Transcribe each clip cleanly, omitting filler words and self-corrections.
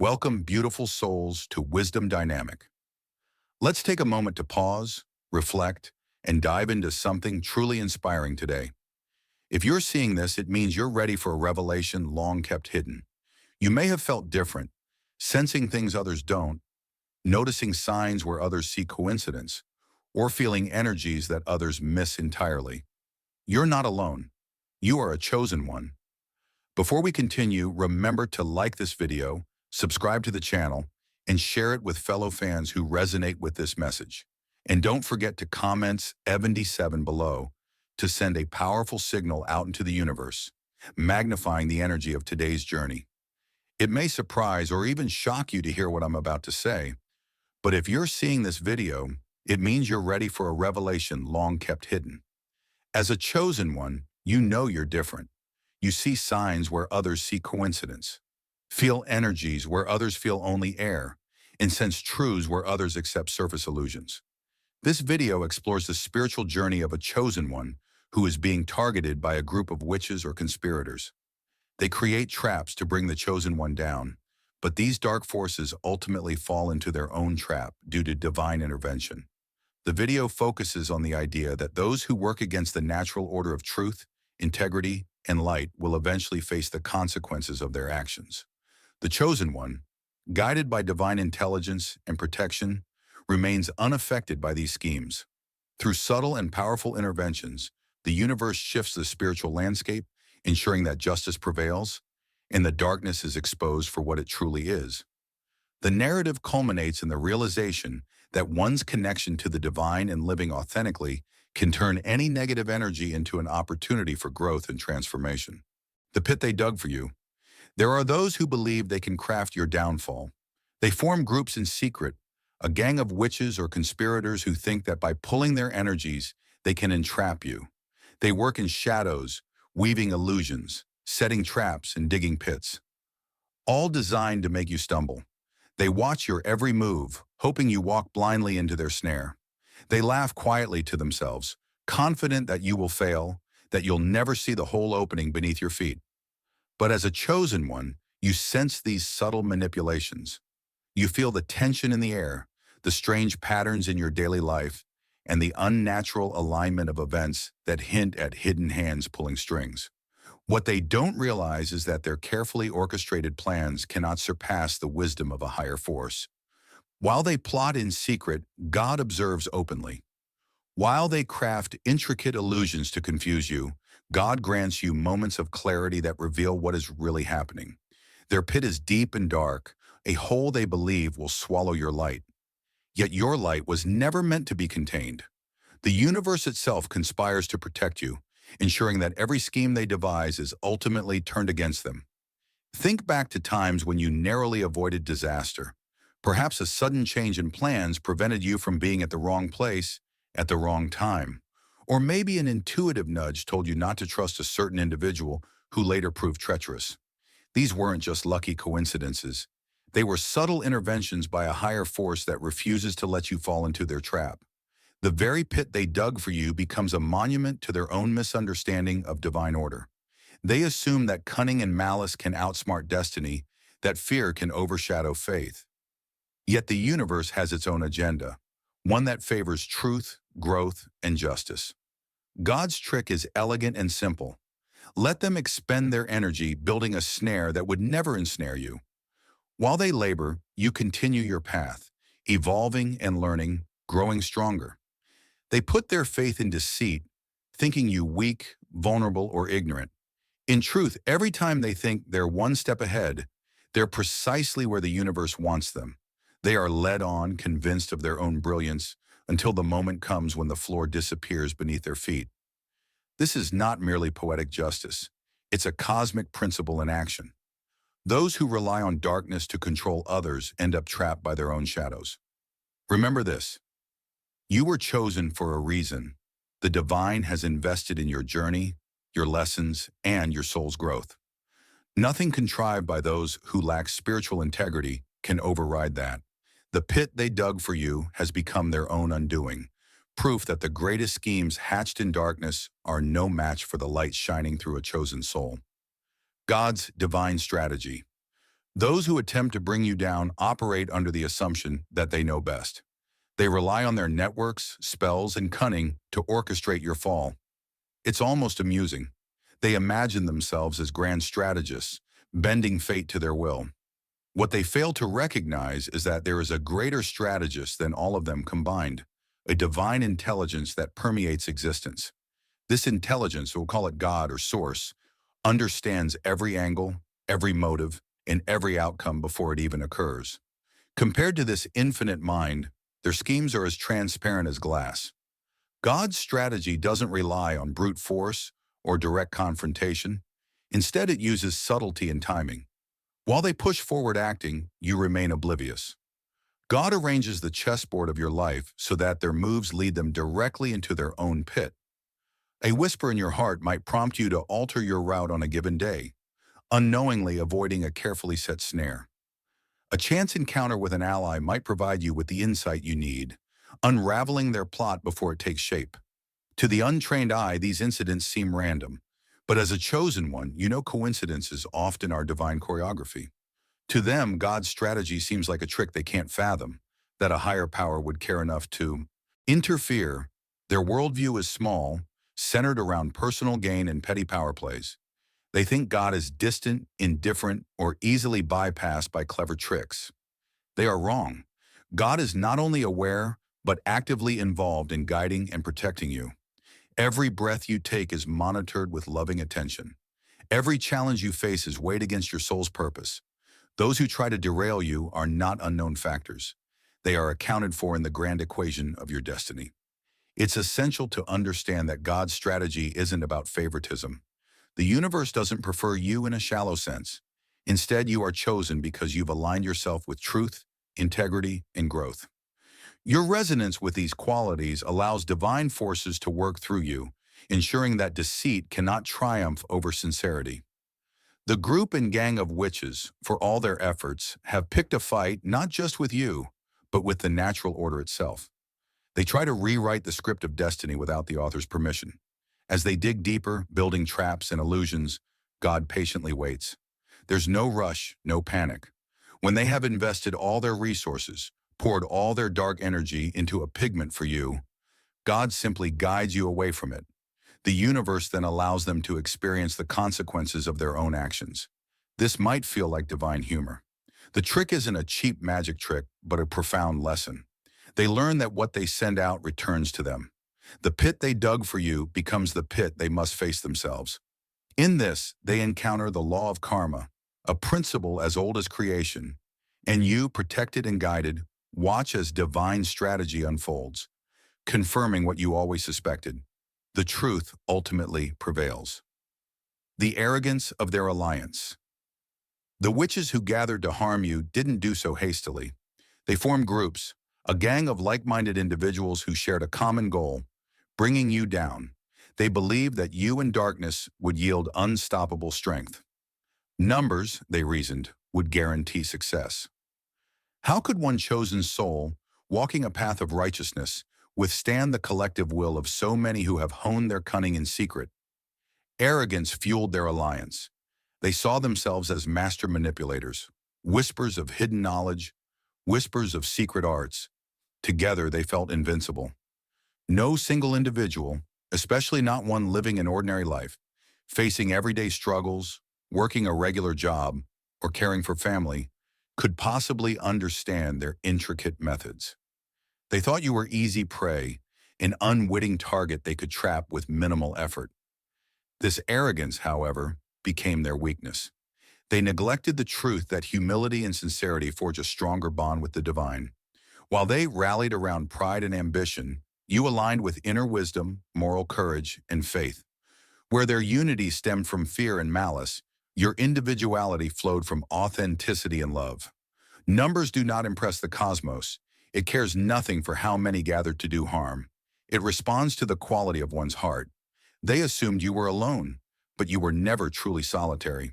Welcome, beautiful souls, to Wisdom Dynamic. Let's take a moment to pause, reflect, and dive into something truly inspiring today. If you're seeing this, it means you're ready for a revelation long kept hidden. You may have felt different, sensing things others don't, noticing signs where others see coincidence, or feeling energies that others miss entirely. You're not alone. You are a chosen one. Before we continue, remember to like this video, subscribe to the channel, and share it with fellow fans who resonate with this message. And don't forget to comment 77 below to send a powerful signal out into the universe, magnifying the energy of today's journey. It may surprise or even shock you to hear what I'm about to say, but if you're seeing this video, it means you're ready for a revelation long kept hidden. As a chosen one, you know you're different. You see signs where others see coincidence, feel energies where others feel only air, and sense truths where others accept surface illusions. This video explores the spiritual journey of a chosen one who is being targeted by a group of witches or conspirators. They create traps to bring the chosen one down, but these dark forces ultimately fall into their own trap due to divine intervention. The video focuses on the idea that those who work against the natural order of truth, integrity, and light will eventually face the consequences of their actions. The chosen one, guided by divine intelligence and protection, remains unaffected by these schemes. Through subtle and powerful interventions, the universe shifts the spiritual landscape, ensuring that justice prevails and the darkness is exposed for what it truly is. The narrative culminates in the realization that one's connection to the divine and living authentically can turn any negative energy into an opportunity for growth and transformation. The pit they dug for you. There are those who believe they can craft your downfall. They form groups in secret, a gang of witches or conspirators who think that by pulling their energies, they can entrap you. They work in shadows, weaving illusions, setting traps and digging pits, all designed to make you stumble. They watch your every move, hoping you walk blindly into their snare. They laugh quietly to themselves, confident that you will fail, that you'll never see the whole opening beneath your feet. But as a chosen one, you sense these subtle manipulations. You feel the tension in the air, the strange patterns in your daily life, and the unnatural alignment of events that hint at hidden hands pulling strings. What they don't realize is that their carefully orchestrated plans cannot surpass the wisdom of a higher force. While they plot in secret, God observes openly. While they craft intricate illusions to confuse you, God grants you moments of clarity that reveal what is really happening. Their pit is deep and dark, a hole they believe will swallow your light. Yet your light was never meant to be contained. The universe itself conspires to protect you, ensuring that every scheme they devise is ultimately turned against them. Think back to times when you narrowly avoided disaster. Perhaps a sudden change in plans prevented you from being at the wrong place at the wrong time. Or maybe an intuitive nudge told you not to trust a certain individual who later proved treacherous. These weren't just lucky coincidences. They were subtle interventions by a higher force that refuses to let you fall into their trap. The very pit they dug for you becomes a monument to their own misunderstanding of divine order. They assume that cunning and malice can outsmart destiny, that fear can overshadow faith. Yet the universe has its own agenda, one that favors truth, growth, and justice. God's trick is elegant and simple. Let them expend their energy building a snare that would never ensnare you. While they labor, you continue your path, evolving and learning, growing stronger. They put their faith in deceit, thinking you weak, vulnerable, or ignorant. In truth, every time they think they're one step ahead, they're precisely where the universe wants them. They are led on, convinced of their own brilliance, until the moment comes when the floor disappears beneath their feet. This is not merely poetic justice. It's a cosmic principle in action. Those who rely on darkness to control others end up trapped by their own shadows. Remember this. You were chosen for a reason. The divine has invested in your journey, your lessons, and your soul's growth. Nothing contrived by those who lack spiritual integrity can override that. The pit they dug for you has become their own undoing, proof that the greatest schemes hatched in darkness are no match for the light shining through a chosen soul. God's divine strategy. Those who attempt to bring you down operate under the assumption that they know best. They rely on their networks, spells, and cunning to orchestrate your fall. It's almost amusing. They imagine themselves as grand strategists, bending fate to their will. What they fail to recognize is that there is a greater strategist than all of them combined, a divine intelligence that permeates existence. This intelligence, we'll call it God or Source, understands every angle, every motive, and every outcome before it even occurs. Compared to this infinite mind, their schemes are as transparent as glass. God's strategy doesn't rely on brute force or direct confrontation. Instead, it uses subtlety and timing. While they push forward acting, you remain oblivious. God arranges the chessboard of your life so that their moves lead them directly into their own pit. A whisper in your heart might prompt you to alter your route on a given day, unknowingly avoiding a carefully set snare. A chance encounter with an ally might provide you with the insight you need, unraveling their plot before it takes shape. To the untrained eye, these incidents seem random, but as a chosen one, you know coincidences often are divine choreography. To them, God's strategy seems like a trick they can't fathom, that a higher power would care enough to interfere. Their worldview is small, centered around personal gain and petty power plays. They think God is distant, indifferent, or easily bypassed by clever tricks. They are wrong. God is not only aware, but actively involved in guiding and protecting you. Every breath you take is monitored with loving attention. Every challenge you face is weighed against your soul's purpose. Those who try to derail you are not unknown factors. They are accounted for in the grand equation of your destiny. It's essential to understand that God's strategy isn't about favoritism. The universe doesn't prefer you in a shallow sense. Instead, you are chosen because you've aligned yourself with truth, integrity, and growth. Your resonance with these qualities allows divine forces to work through you, ensuring that deceit cannot triumph over sincerity. The group and gang of witches, for all their efforts, have picked a fight not just with you, but with the natural order itself. They try to rewrite the script of destiny without the author's permission. As they dig deeper, building traps and illusions, God patiently waits. There's no rush, no panic. When they have invested all their resources, poured all their dark energy into a pigment for you, God simply guides you away from it. The universe then allows them to experience the consequences of their own actions. This might feel like divine humor. The trick isn't a cheap magic trick, but a profound lesson. They learn that what they send out returns to them. The pit they dug for you becomes the pit they must face themselves. In this, they encounter the law of karma, a principle as old as creation, and you, protected and guided, watch as divine strategy unfolds, confirming what you always suspected. The truth ultimately prevails. The arrogance of their alliance. The witches who gathered to harm you didn't do so hastily. They formed groups, a gang of like-minded individuals who shared a common goal, bringing you down. They believed that you and darkness would yield unstoppable strength. Numbers, they reasoned, would guarantee success. How could one chosen soul, walking a path of righteousness, withstand the collective will of so many who have honed their cunning in secret? Arrogance fueled their alliance. They saw themselves as master manipulators, whispers of hidden knowledge, whispers of secret arts. Together they felt invincible. No single individual, especially not one living an ordinary life, facing everyday struggles, working a regular job, or caring for family, could possibly understand their intricate methods. They thought you were easy prey, an unwitting target they could trap with minimal effort. This arrogance, however, became their weakness. They neglected the truth that humility and sincerity forge a stronger bond with the divine. While they rallied around pride and ambition, you aligned with inner wisdom, moral courage, and faith. Where their unity stemmed from fear and malice, your individuality flowed from authenticity and love. Numbers do not impress the cosmos. It cares nothing for how many gathered to do harm. It responds to the quality of one's heart. They assumed you were alone, but you were never truly solitary.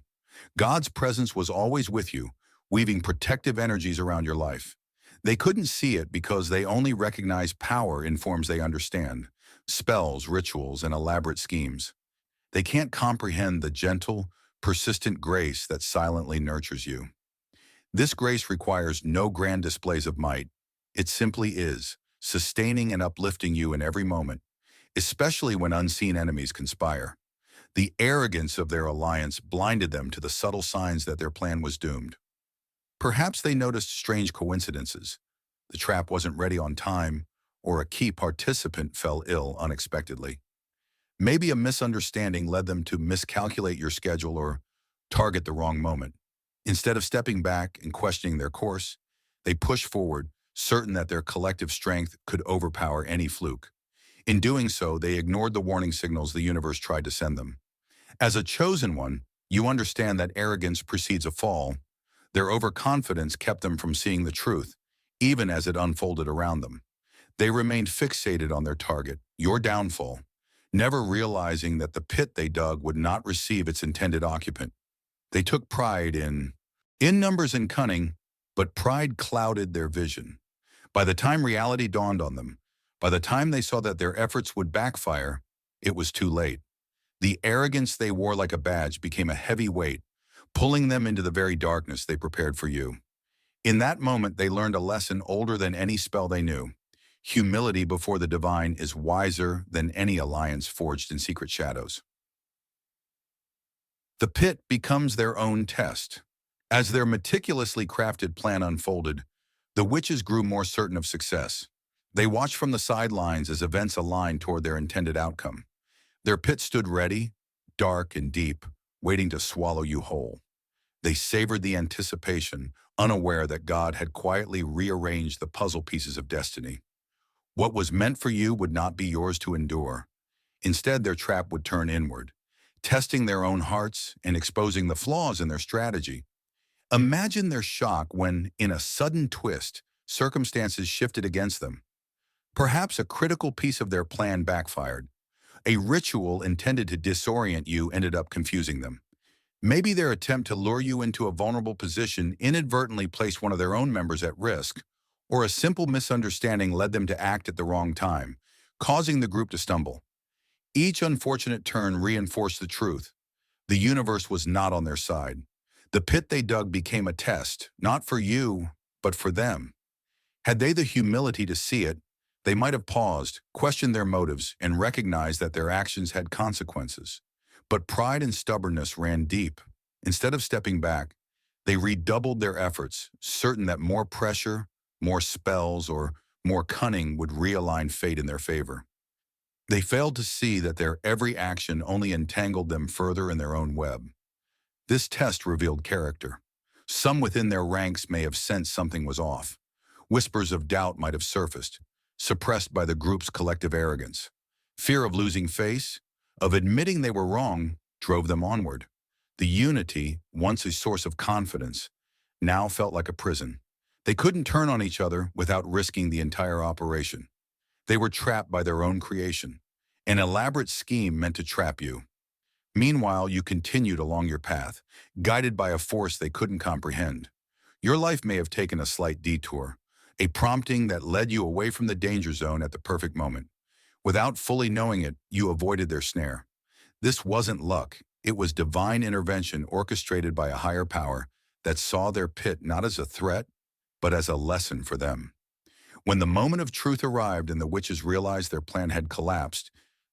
God's presence was always with you, weaving protective energies around your life. They couldn't see it because they only recognize power in forms they understand, spells, rituals, and elaborate schemes. They can't comprehend the gentle, persistent grace that silently nurtures you. This grace requires no grand displays of might. It simply is, sustaining and uplifting you in every moment, especially when unseen enemies conspire. The arrogance of their alliance blinded them to the subtle signs that their plan was doomed. Perhaps they noticed strange coincidences. The trap wasn't ready on time, or a key participant fell ill unexpectedly. Maybe a misunderstanding led them to miscalculate your schedule or target the wrong moment. Instead of stepping back and questioning their course, they pushed forward, certain that their collective strength could overpower any fluke. In doing so, they ignored the warning signals the universe tried to send them. As a chosen one, you understand that arrogance precedes a fall. Their overconfidence kept them from seeing the truth, even as it unfolded around them. They remained fixated on their target, your downfall, never realizing that the pit they dug would not receive its intended occupant. They took pride in numbers and cunning, but pride clouded their vision. By the time reality dawned on them, by the time they saw that their efforts would backfire, it was too late. The arrogance they wore like a badge became a heavy weight, pulling them into the very darkness they prepared for you. In that moment, they learned a lesson older than any spell they knew. Humility before the divine is wiser than any alliance forged in secret shadows. The pit becomes their own test. As their meticulously crafted plan unfolded, the witches grew more certain of success. They watched from the sidelines as events aligned toward their intended outcome. Their pit stood ready, dark and deep, waiting to swallow you whole. They savored the anticipation, unaware that God had quietly rearranged the puzzle pieces of destiny. What was meant for you would not be yours to endure. Instead, their trap would turn inward, testing their own hearts and exposing the flaws in their strategy. Imagine their shock when, in a sudden twist, circumstances shifted against them. Perhaps a critical piece of their plan backfired. A ritual intended to disorient you ended up confusing them. Maybe their attempt to lure you into a vulnerable position inadvertently placed one of their own members at risk, or a simple misunderstanding led them to act at the wrong time, causing the group to stumble. Each unfortunate turn reinforced the truth. The universe was not on their side. The pit they dug became a test, not for you, but for them. Had they the humility to see it, they might have paused, questioned their motives, and recognized that their actions had consequences. But pride and stubbornness ran deep. Instead of stepping back, they redoubled their efforts, certain that more pressure, more spells, or more cunning would realign fate in their favor. They failed to see that their every action only entangled them further in their own web. This test revealed character. Some within their ranks may have sensed something was off. Whispers of doubt might have surfaced, suppressed by the group's collective arrogance. Fear of losing face, of admitting they were wrong, drove them onward. The unity, once a source of confidence, now felt like a prison. They couldn't turn on each other without risking the entire operation. They were trapped by their own creation, an elaborate scheme meant to trap you. Meanwhile, you continued along your path, guided by a force they couldn't comprehend. Your life may have taken a slight detour, a prompting that led you away from the danger zone at the perfect moment. Without fully knowing it, you avoided their snare. This wasn't luck. It was divine intervention orchestrated by a higher power that saw their pit not as a threat, but as a lesson for them. When the moment of truth arrived and the witches realized their plan had collapsed,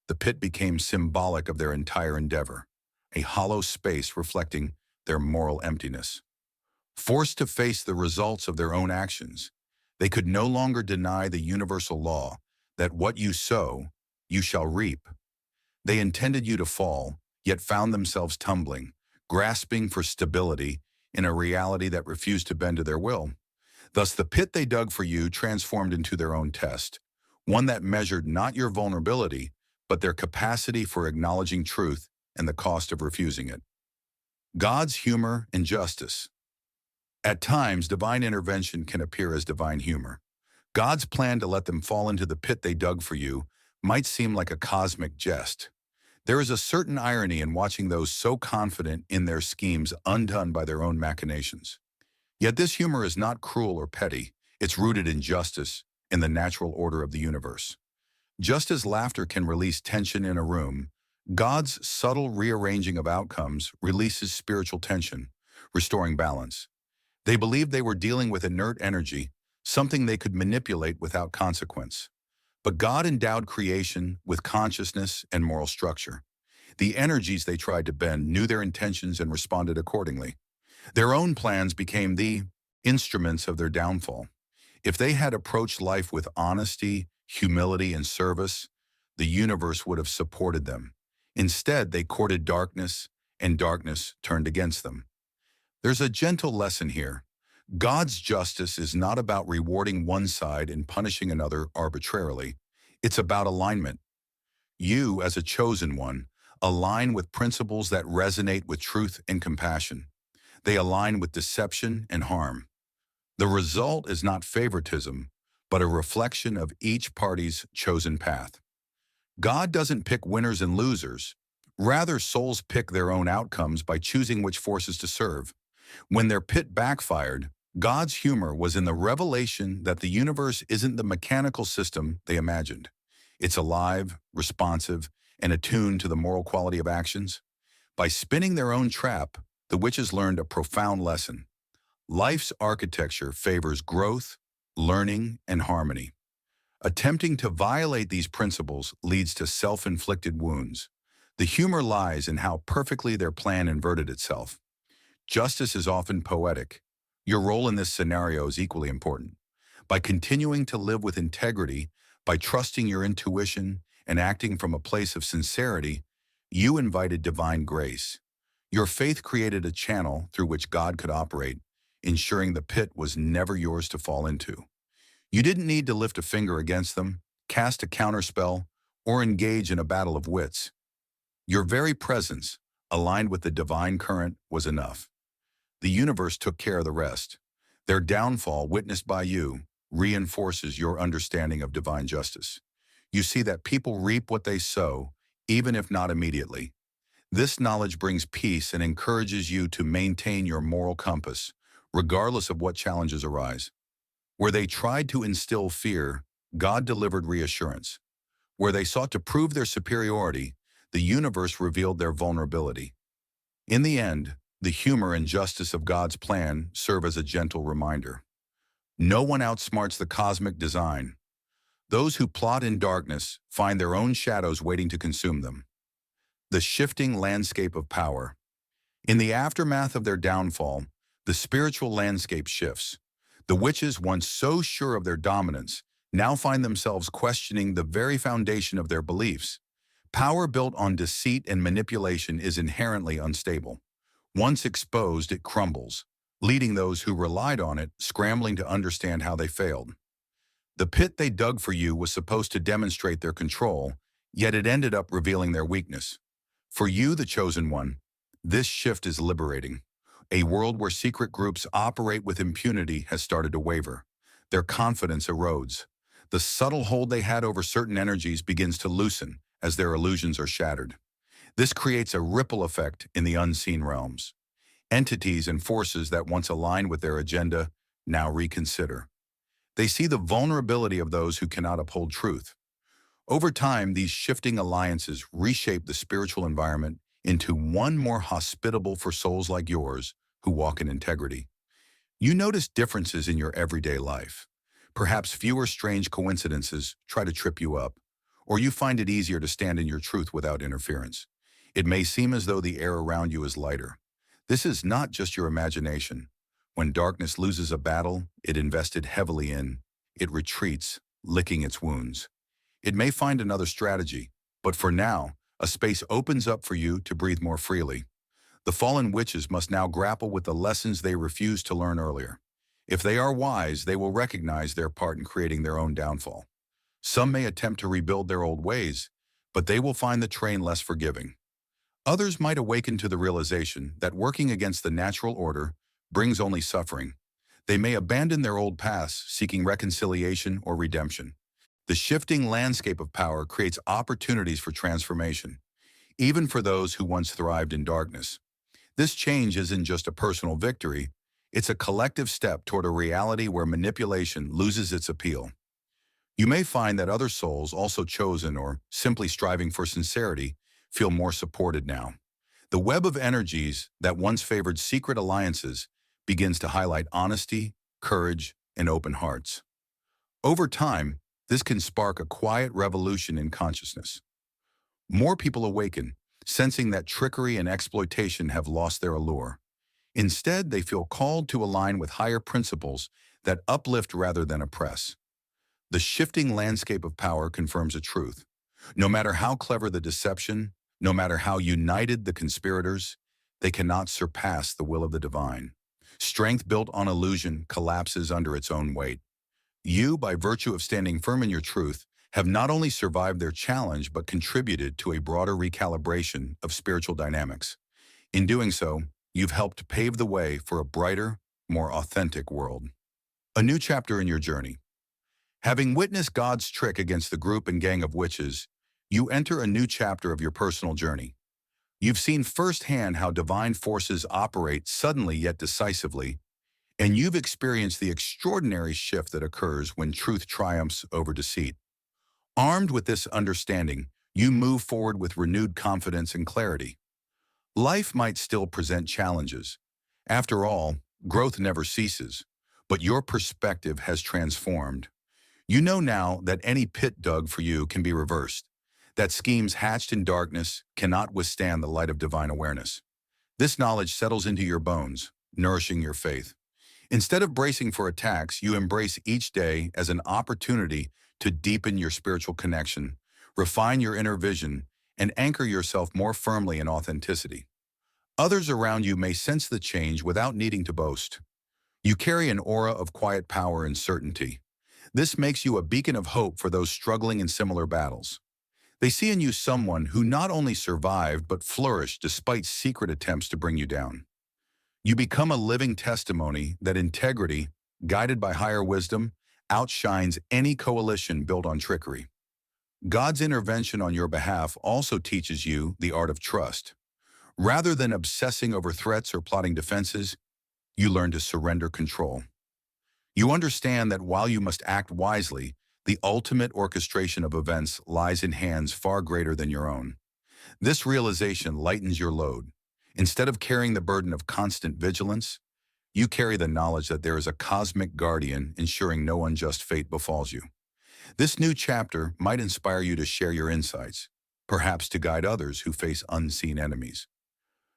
the pit became symbolic of their entire endeavor, a hollow space reflecting their moral emptiness. Forced to face the results of their own actions, they could no longer deny the universal law that what you sow, you shall reap. They intended you to fall, yet found themselves tumbling, grasping for stability in a reality that refused to bend to their will. Thus, the pit they dug for you transformed into their own test, one that measured not your vulnerability, but their capacity for acknowledging truth and the cost of refusing it. God's humor and justice. At times, divine intervention can appear as divine humor. God's plan to let them fall into the pit they dug for you might seem like a cosmic jest. There is a certain irony in watching those so confident in their schemes undone by their own machinations. Yet this humor is not cruel or petty. It's rooted in justice, in the natural order of the universe. Just as laughter can release tension in a room, God's subtle rearranging of outcomes releases spiritual tension, restoring balance. They believed they were dealing with inert energy, something they could manipulate without consequence. But God endowed creation with consciousness and moral structure. The energies they tried to bend knew their intentions and responded accordingly. Their own plans became the instruments of their downfall. If they had approached life with honesty, humility, and service, the universe would have supported them. Instead, they courted darkness, and darkness turned against them. There's a gentle lesson here. God's justice is not about rewarding one side and punishing another arbitrarily. It's about alignment. You, as a chosen one, align with principles that resonate with truth and compassion. They align with deception and harm. The result is not favoritism, but a reflection of each party's chosen path. God doesn't pick winners and losers. Rather, souls pick their own outcomes by choosing which forces to serve. When their pit backfired, God's humor was in the revelation that the universe isn't the mechanical system they imagined. It's alive, responsive, and attuned to the moral quality of actions. By spinning their own trap, the witches learned a profound lesson. Life's architecture favors growth, learning, and harmony. Attempting to violate these principles leads to self-inflicted wounds. The humor lies in how perfectly their plan inverted itself. Justice is often poetic. Your role in this scenario is equally important. By continuing to live with integrity, by trusting your intuition and acting from a place of sincerity, you invited divine grace. Your faith created a channel through which God could operate, ensuring the pit was never yours to fall into. You didn't need to lift a finger against them, cast a counterspell, or engage in a battle of wits. Your very presence, aligned with the divine current, was enough. The universe took care of the rest. Their downfall, witnessed by you, reinforces your understanding of divine justice. You see that people reap what they sow, even if not immediately. This knowledge brings peace and encourages you to maintain your moral compass, regardless of what challenges arise. Where they tried to instill fear, God delivered reassurance. Where they sought to prove their superiority, the universe revealed their vulnerability. In the end, the humor and justice of God's plan serve as a gentle reminder. No one outsmarts the cosmic design. Those who plot in darkness find their own shadows waiting to consume them. The shifting landscape of power. In the aftermath of their downfall, the spiritual landscape shifts. The witches, once so sure of their dominance, now find themselves questioning the very foundation of their beliefs. Power built on deceit and manipulation is inherently unstable. Once exposed, it crumbles, leading those who relied on it scrambling to understand how they failed. The pit they dug for you was supposed to demonstrate their control, yet it ended up revealing their weakness. For you, the chosen one, this shift is liberating. A world where secret groups operate with impunity has started to waver. Their confidence erodes. The subtle hold they had over certain energies begins to loosen as their illusions are shattered. This creates a ripple effect in the unseen realms. Entities and forces that once aligned with their agenda now reconsider. They see the vulnerability of those who cannot uphold truth. Over time, these shifting alliances reshape the spiritual environment into one more hospitable for souls like yours who walk in integrity. You notice differences in your everyday life. Perhaps fewer strange coincidences try to trip you up, or you find it easier to stand in your truth without interference. It may seem as though the air around you is lighter. This is not just your imagination. When darkness loses a battle it invested heavily in, it retreats, licking its wounds. It may find another strategy, but for now, a space opens up for you to breathe more freely. The fallen witches must now grapple with the lessons they refused to learn earlier. If they are wise, they will recognize their part in creating their own downfall. Some may attempt to rebuild their old ways, but they will find the terrain less forgiving. Others might awaken to the realization that working against the natural order brings only suffering. They may abandon their old paths, seeking reconciliation or redemption. The shifting landscape of power creates opportunities for transformation, even for those who once thrived in darkness. This change isn't just a personal victory, it's a collective step toward a reality where manipulation loses its appeal. You may find that other souls, also chosen or simply striving for sincerity, feel more supported now. The web of energies that once favored secret alliances begins to highlight honesty, courage, and open hearts. Over time, this can spark a quiet revolution in consciousness. More people awaken, sensing that trickery and exploitation have lost their allure. Instead, they feel called to align with higher principles that uplift rather than oppress. The shifting landscape of power confirms a truth. No matter how clever the deception, no matter how united the conspirators, they cannot surpass the will of the divine. Strength built on illusion collapses under its own weight. You, by virtue of standing firm in your truth, have not only survived their challenge but contributed to a broader recalibration of spiritual dynamics. In doing so, you've helped pave the way for a brighter, more authentic world. A new chapter in your journey. Having witnessed God's trick against the group and gang of witches, you enter a new chapter of your personal journey. You've seen firsthand how divine forces operate suddenly yet decisively, and you've experienced the extraordinary shift that occurs when truth triumphs over deceit. Armed with this understanding, you move forward with renewed confidence and clarity. Life might still present challenges. After all, growth never ceases, but your perspective has transformed. You know now that any pit dug for you can be reversed, that schemes hatched in darkness cannot withstand the light of divine awareness. This knowledge settles into your bones, nourishing your faith. Instead of bracing for attacks, you embrace each day as an opportunity to deepen your spiritual connection, refine your inner vision, and anchor yourself more firmly in authenticity. Others around you may sense the change without needing to boast. You carry an aura of quiet power and certainty. This makes you a beacon of hope for those struggling in similar battles. They see in you someone who not only survived but flourished despite secret attempts to bring you down. You become a living testimony that integrity, guided by higher wisdom, outshines any coalition built on trickery. God's intervention on your behalf also teaches you the art of trust. Rather than obsessing over threats or plotting defenses, you learn to surrender control. You understand that while you must act wisely, the ultimate orchestration of events lies in hands far greater than your own. This realization lightens your load. Instead of carrying the burden of constant vigilance, you carry the knowledge that there is a cosmic guardian ensuring no unjust fate befalls you. This new chapter might inspire you to share your insights, perhaps to guide others who face unseen enemies.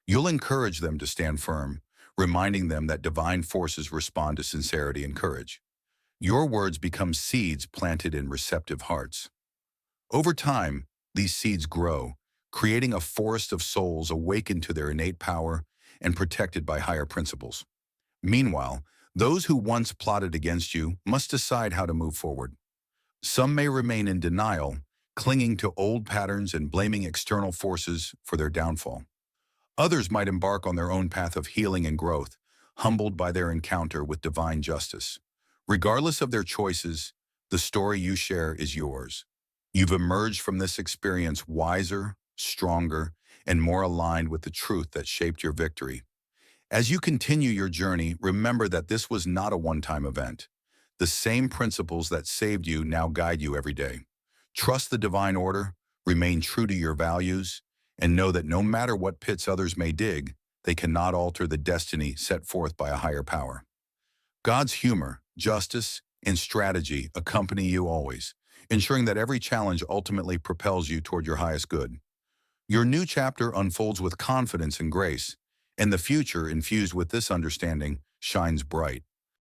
You'll encourage them to stand firm, reminding them that divine forces respond to sincerity and courage. Your words become seeds planted in receptive hearts. Over time, these seeds grow, creating a forest of souls awakened to their innate power and protected by higher principles. Meanwhile, those who once plotted against you must decide how to move forward. Some may remain in denial, clinging to old patterns and blaming external forces for their downfall. Others might embark on their own path of healing and growth, humbled by their encounter with divine justice. Regardless of their choices, the story you share is yours. You've emerged from this experience wiser, stronger, and more aligned with the truth that shaped your victory. As you continue your journey, remember that this was not a one-time event. The same principles that saved you now guide you every day. Trust the divine order, remain true to your values, and know that no matter what pits others may dig, they cannot alter the destiny set forth by a higher power. God's humor, justice, and strategy accompany you always, ensuring that every challenge ultimately propels you toward your highest good. Your new chapter unfolds with confidence and grace, and the future, infused with this understanding, shines bright.